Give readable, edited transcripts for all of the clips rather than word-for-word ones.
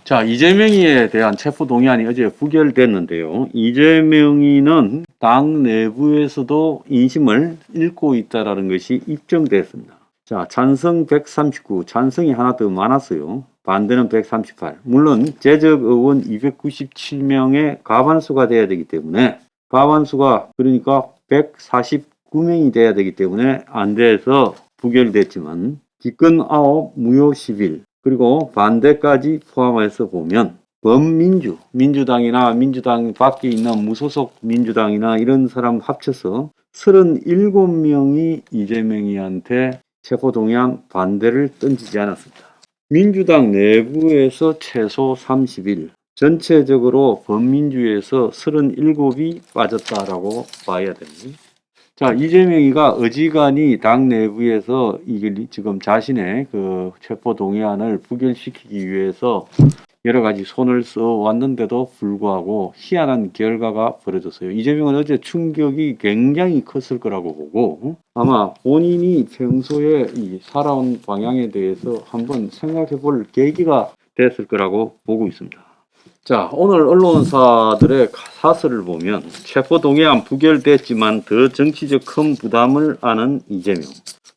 자, 이재명이에 대한 체포동의안이 어제 부결됐는데요. 이재명이는 당 내부에서도 인심을 잃고 있다는 것이 입증됐습니다. 자, 찬성 139, 찬성이 하나 더 많았어요. 반대는 138. 물론 재적 의원 297명의 과반수가 돼야 되기 때문에 과반수가 그러니까 149명이 돼야 되기 때문에 안 돼서 부결됐지만 기권 9, 무효 11. 그리고 반대까지 포함해서 보면 범민주, 민주당이나 민주당 밖에 있는 무소속 민주당이나 이런 사람 합쳐서 37명이 이재명이한테 체포동의안 반대를 던지지 않았습니다. 민주당 내부에서 최소 31, 전체적으로 범민주에서 37이 빠졌다라고 봐야 됩니다. 자, 이재명이가 어지간히 당 내부에서 이게 지금 자신의 그 체포동의안을 부결시키기 위해서 여러 가지 손을 써 왔는데도 불구하고 희한한 결과가 벌어졌어요. 이재명은 어제 충격이 굉장히 컸을 거라고 보고 아마 본인이 평소에 이 살아온 방향에 대해서 한번 생각해 볼 계기가 됐을 거라고 보고 있습니다. 자, 오늘 언론사들의 사설을 보면 체포동의안 부결됐지만 더 정치적 큰 부담을 안은 이재명,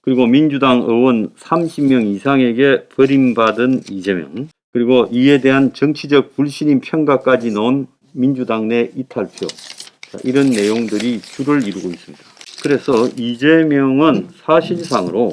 그리고 민주당 의원 30명 이상에게 버림받은 이재명, 그리고 이에 대한 정치적 불신임 평가까지 놓은 민주당 내 이탈표, 자, 이런 내용들이 주를 이루고 있습니다. 그래서 이재명은 사실상으로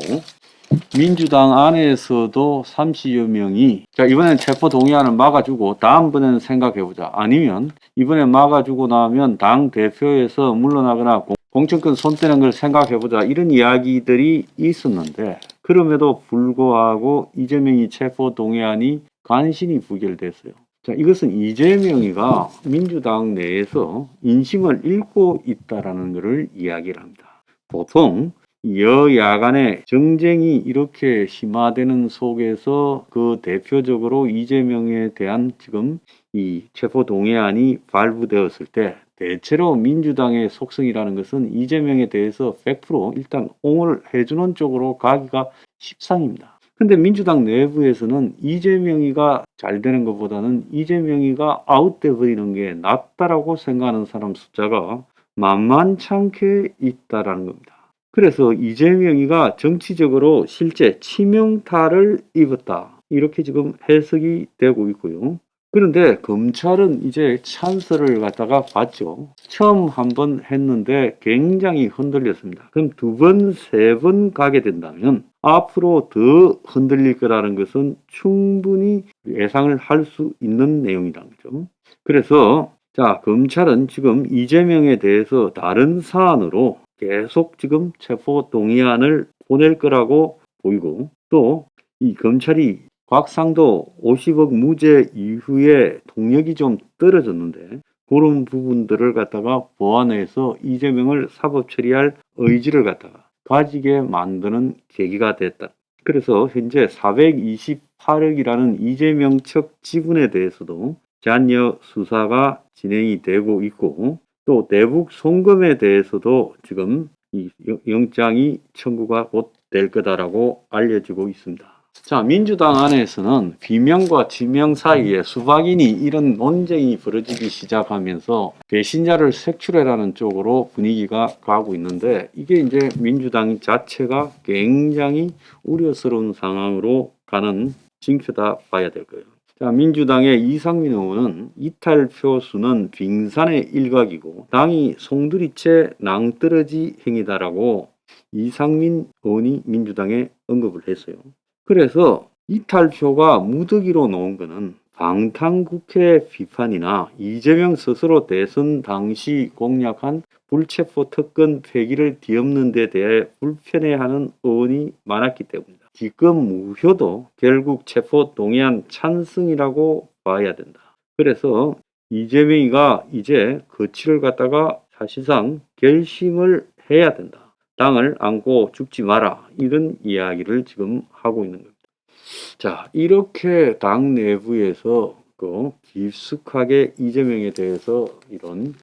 민주당 안에서도 30여 명이 자, 이번엔 체포동의안을 막아주고 다음번에는 생각해보자. 아니면 이번에 막아주고 나면 당 대표에서 물러나거나 공천권 손 떼는 걸 생각해보자. 이런 이야기들이 있었는데 그럼에도 불구하고 이재명이 체포동의안이 간신히 부결됐어요. 자, 이것은 이재명이가 민주당 내에서 인심을 잃고 있다라는 것을 이야기를 합니다. 보통 여야 간의 정쟁이 이렇게 심화되는 속에서 그 대표적으로 이재명에 대한 지금 이 체포동의안이 발부되었을 때 대체로 민주당의 속성이라는 것은 이재명에 대해서 100% 일단 옹호를 해주는 쪽으로 가기가 십상입니다. 근데 민주당 내부에서는 이재명이가 잘 되는 것보다는 이재명이가 아웃돼 버리는 게 낫다라고 생각하는 사람 숫자가 만만찮게 있다라는 겁니다. 그래서 이재명이가 정치적으로 실제 치명타를 입었다. 이렇게 지금 해석이 되고 있고요. 그런데 검찰은 이제 찬스를 갖다가 봤죠. 처음 한 번 했는데 굉장히 흔들렸습니다. 그럼 두 번, 세 번 가게 된다면 앞으로 더 흔들릴 거라는 것은 충분히 예상을 할 수 있는 내용이라는 거죠. 그래서 자, 검찰은 지금 이재명에 대해서 다른 사안으로 계속 지금 체포동의안을 보낼 거라고 보이고 또 이 검찰이 곽상도 50억 무죄 이후에 동력이 좀 떨어졌는데 그런 부분들을 갖다가 보완해서 이재명을 사법 처리할 의지를 갖다가 가지게 만드는 계기가 됐다. 그래서 현재 428억이라는 이재명 측 지분에 대해서도 잔여 수사가 진행이 되고 있고 또 대북 송금에 대해서도 지금 이 영장이 청구가 곧 될 거다라고 알려지고 있습니다. 자, 민주당 안에서는 비명과 지명 사이에 수박이니 이런 논쟁이 벌어지기 시작하면서 배신자를 색출해라는 쪽으로 분위기가 가고 있는데 이게 이제 민주당 자체가 굉장히 우려스러운 상황으로 가는 징표다 봐야 될 거예요. 자, 민주당의 이상민 의원은 이탈표 수는 빙산의 일각이고 당이 송두리째 낭떠러지 행위다라고 이상민 의원이 민주당에 언급을 했어요. 그래서 이탈표가 무더기로 나온 거는 방탄국회 비판이나 이재명 스스로 대선 당시 공약한 불체포 특권 폐기를 뒤엎는 데 대해 불편해하는 의원이 많았기 때문이다. 기권 무효도 결국 체포동의안 찬성이라고 봐야 된다. 그래서 이재명이가 이제 거취를 갖다가 사실상 결심을 해야 된다. 땅을 안고 죽지 마라. 이런 이야기를 지금 하고 있는 겁니다. 자, 이렇게 당 내부에서 깊숙하게 이재명에 대해서 이런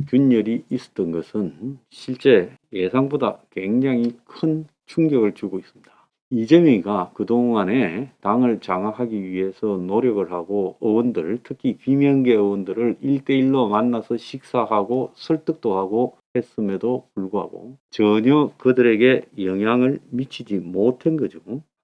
균열이 있었던 것은 실제 예상보다 굉장히 큰 충격을 주고 있습니다. 이재명이가 그동안에 당을 장악하기 위해서 노력을 하고 의원들, 특히 비명계 의원들을 1대1로 만나서 식사하고 설득도 하고 했음에도 불구하고 전혀 그들에게 영향을 미치지 못한 거죠.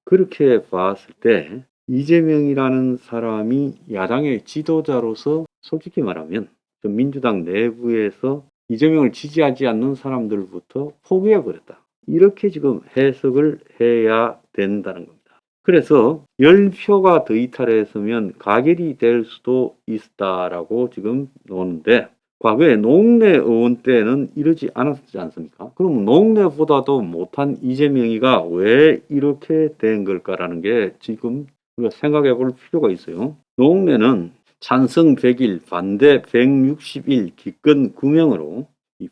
그렇게 봤을 때 이재명이라는 사람이 야당의 지도자로서 솔직히 말하면 민주당 내부에서 이재명을 지지하지 않는 사람들부터 포기해버렸다. 이렇게 지금 해석을 해야 된다는 겁니다. 그래서 10표가 더 이탈했으면 가결이 될 수도 있다라고 지금 노는데 과거에 노웅래 의원 때는 이러지 않았지 않습니까? 그럼 노웅래보다도 못한 이재명이가 왜 이렇게 된 걸까라는 게 지금 우리가 생각해 볼 필요가 있어요. 노웅래는 찬성 100일, 반대 161, 기권 9명으로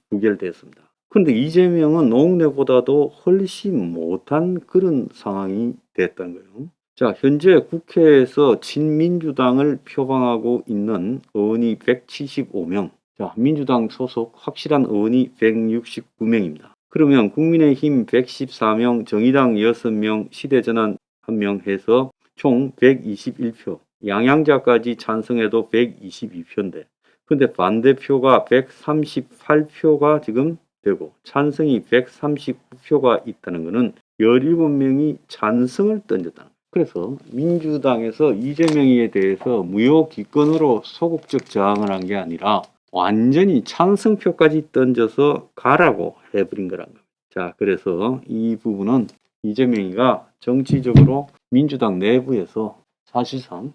부결됐습니다. 그런데 이재명은 노웅래보다도 훨씬 못한 그런 상황이 됐다는 거예요. 자, 현재 국회에서 친민주당을 표방하고 있는 의원이 175명, 자, 민주당 소속 확실한 의원이 169명입니다. 그러면 국민의힘 114명, 정의당 6명, 시대전환 1명 해서 총 121표, 양양자까지 찬성해도 122표인데 근데 반대표가 138표가 지금 되고 찬성이 139표가 있다는 것은 17명이 찬성을 던졌다는 거예요. 그래서 민주당에서 이재명에 대해서 무효 기권으로 소극적 저항을 한 게 아니라 완전히 찬성표까지 던져서 가라고 해버린 거란 겁니다. 자, 그래서 이 부분은 이재명이가 정치적으로 민주당 내부에서 사실상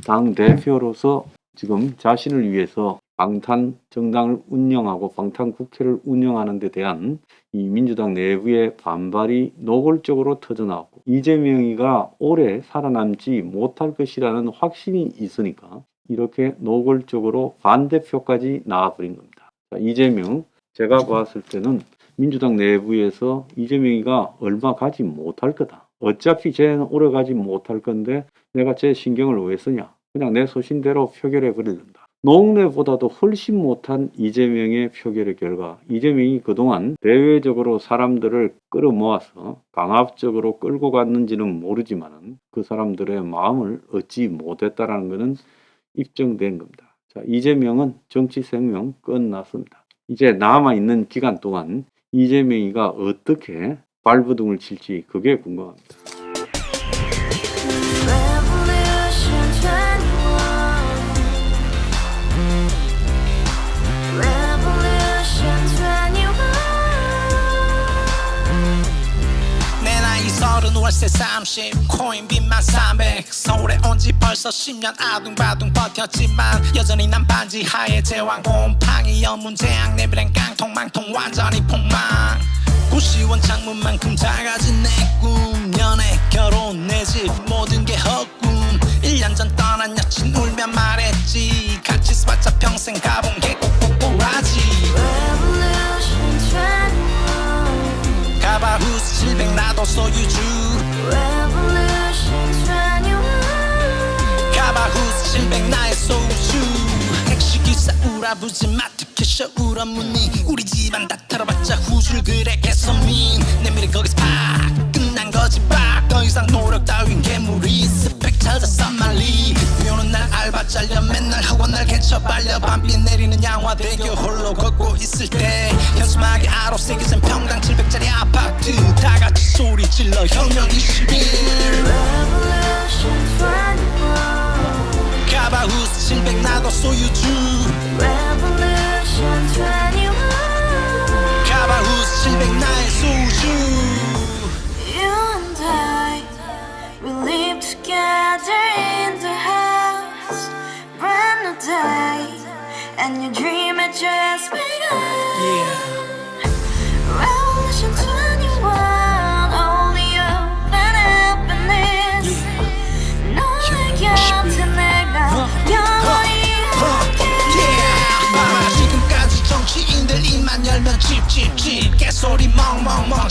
당 대표로서 지금 자신을 위해서 방탄 정당을 운영하고 방탄 국회를 운영하는 데 대한 이 민주당 내부의 반발이 노골적으로 터져나왔고 이재명이가 오래 살아남지 못할 것이라는 확신이 있으니까 이렇게 노골적으로 반대표까지 나와버린 겁니다. 자, 이재명 제가 봤을 때는 민주당 내부에서 이재명이가 얼마 가지 못할 거다. 어차피 쟤는 오래 가지 못할 건데 내가 쟤 신경을 왜 쓰냐. 그냥 내 소신대로 표결해 버린다. 노웅래보다도 훨씬 못한 이재명의 표결의 결과 이재명이 그동안 대외적으로 사람들을 끌어모아서 강압적으로 끌고 갔는지는 모르지만 그 사람들의 마음을 얻지 못했다는 것은 입증된 겁니다. 자, 이재명은 정치 생명 끝났습니다. 이제 남아있는 기간 동안 이재명이가 어떻게 발버둥을 칠지 그게 궁금합니다. 월세 30 코인 빚만 300 서울에 온지 벌써 10년 아둥바둥 버텼지만 여전히 난 반지 하에 제왕 곰팡이 연문제약 내비랑 깡통망통 완전히 폭망 고시원 창문만큼 작아진 내 꿈 연애 결혼 내 집 모든 게 헛꿈 1년 전 떠난 여친 울며 말했지 같이 써봤자 평생 가본 게 꼭꼭꼭라지 가바후스 700 나도 소유주 가바후스 700 나의 소유주 택시기사 우라부지 마트캐셔 울어무니 우리 집안 다 털어봤자 후줄 그래 개선민 내 미래 거기서 팍 끝난 거지 팍더 이상 노력 따윈 괴물이 스펙 찾아서 말리 비오는 날 알바 잘려 맨날 학원 날 개쳐 발려 밤비 내리는 양화대교 홀로 걷고 있을 때 현수막에 아로 새겨진 평당 700짜리 아파트 다같이 소리 질러 혁명 21 가바후스 700 나도 소유주 가바후스 700 나의 소유주 You and I, we live together in the house, brand new day, and your dream had just begun. Revolution 21, only hope and happiness. 너의 곁에 내가 영원히 지금까지 정치인들 입만 열면 찝찝찝 개소리 멍멍멍